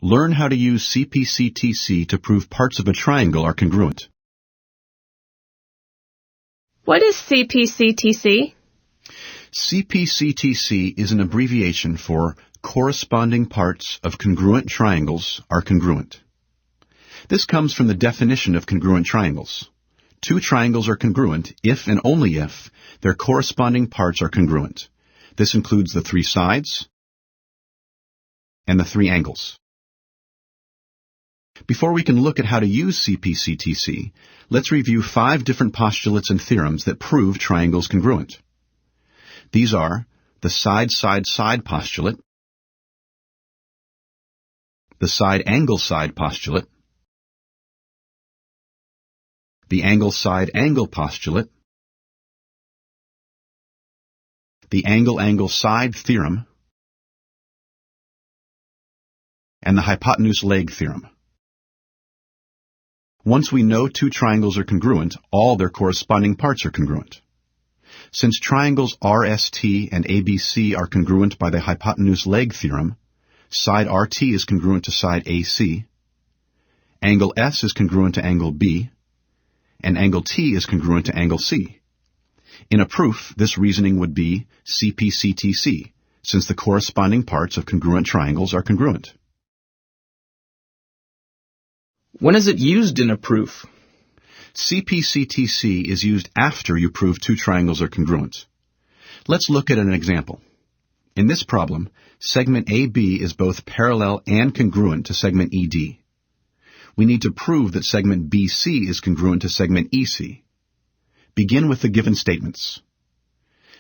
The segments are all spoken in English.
Learn how to use Cpctc to prove parts of a triangle are congruent. What is Cpctc? Cpctc is an abbreviation for corresponding parts of congruent triangles are congruent. This comes from the definition of congruent triangles. Two triangles are congruent if and only if their corresponding parts are congruent. This includes the three sides and the three angles. Before we can look at how to use Cpctc, let's review 5 different postulates and theorems that prove triangles congruent. These are the side-side-side postulate, the side-angle-side postulate, the angle-side-angle postulate, the angle-angle-side theorem, and the hypotenuse-leg theorem. Once we know two triangles are congruent, all their corresponding parts are congruent. Since triangles RST and ABC are congruent by the hypotenuse-leg theorem, side RT is congruent to side AC, angle S is congruent to angle B, and angle T is congruent to angle C. In a proof, this reasoning would be Cpctc, since the corresponding parts of congruent triangles are congruent. When is it used in a proof? Cpctc is used after you prove two triangles are congruent. Let's look at an example. In this problem, segment AB is both parallel and congruent to segment ED. We need to prove that segment BC is congruent to segment EC. Begin with the given statements.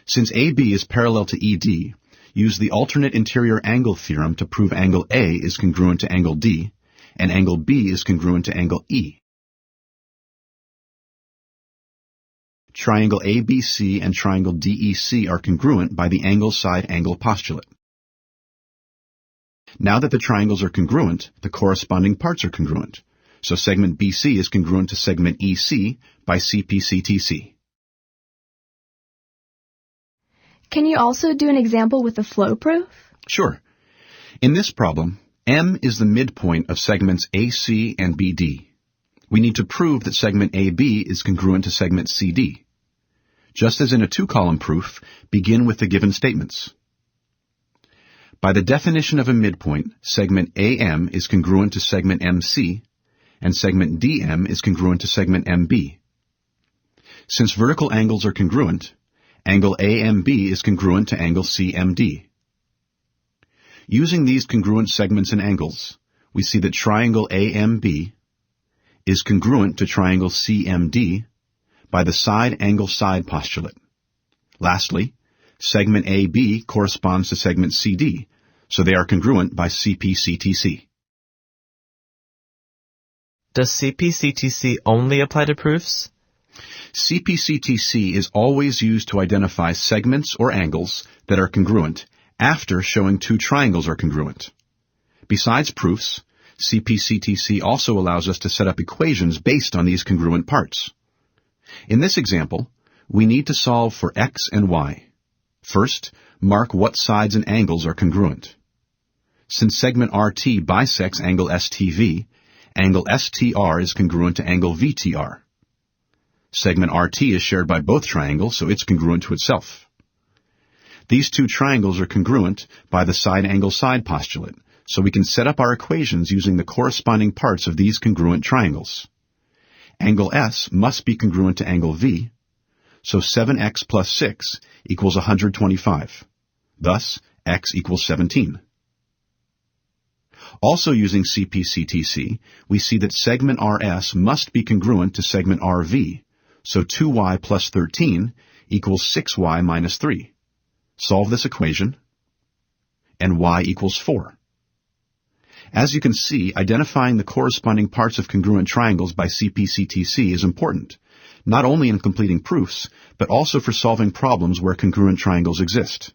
Since AB is parallel to ED, use the alternate interior angle theorem to prove angle A is congruent to angle D, and angle B is congruent to angle E. Triangle ABC and triangle DEC are congruent by the angle-side-angle postulate. Now that the triangles are congruent, the corresponding parts are congruent. So segment BC is congruent to segment EC by Cpctc. Can you also do an example with the flow proof? Sure. In this problem, M is the midpoint of segments AC and BD. We need to prove that segment AB is congruent to segment CD. Just as in a 2-column proof, begin with the given statements. By the definition of a midpoint, segment AM is congruent to segment MC, and segment DM is congruent to segment MB. Since vertical angles are congruent, angle AMB is congruent to angle CMD. Using these congruent segments and angles, we see that triangle AMB is congruent to triangle CMD by the side-angle-side postulate. Lastly, segment AB corresponds to segment CD, so they are congruent by Cpctc. Does Cpctc only apply to proofs? Cpctc is always used to identify segments or angles that are congruent after showing two triangles are congruent. Besides proofs, Cpctc also allows us to set up equations based on these congruent parts. In this example, we need to solve for x and y. First, mark what sides and angles are congruent. Since segment RT bisects angle STV, angle STR is congruent to angle VTR. Segment RT is shared by both triangles, so it's congruent to itself. These two triangles are congruent by the side-angle-side postulate, so we can set up our equations using the corresponding parts of these congruent triangles. Angle S must be congruent to angle V, so 7x plus 6 equals 125. Thus, x equals 17. Also using Cpctc, we see that segment RS must be congruent to segment RV, so 2y plus 13 equals 6y minus 3. Solve this equation, and y equals 4. As you can see, identifying the corresponding parts of congruent triangles by Cpctc is important, not only in completing proofs, but also for solving problems where congruent triangles exist.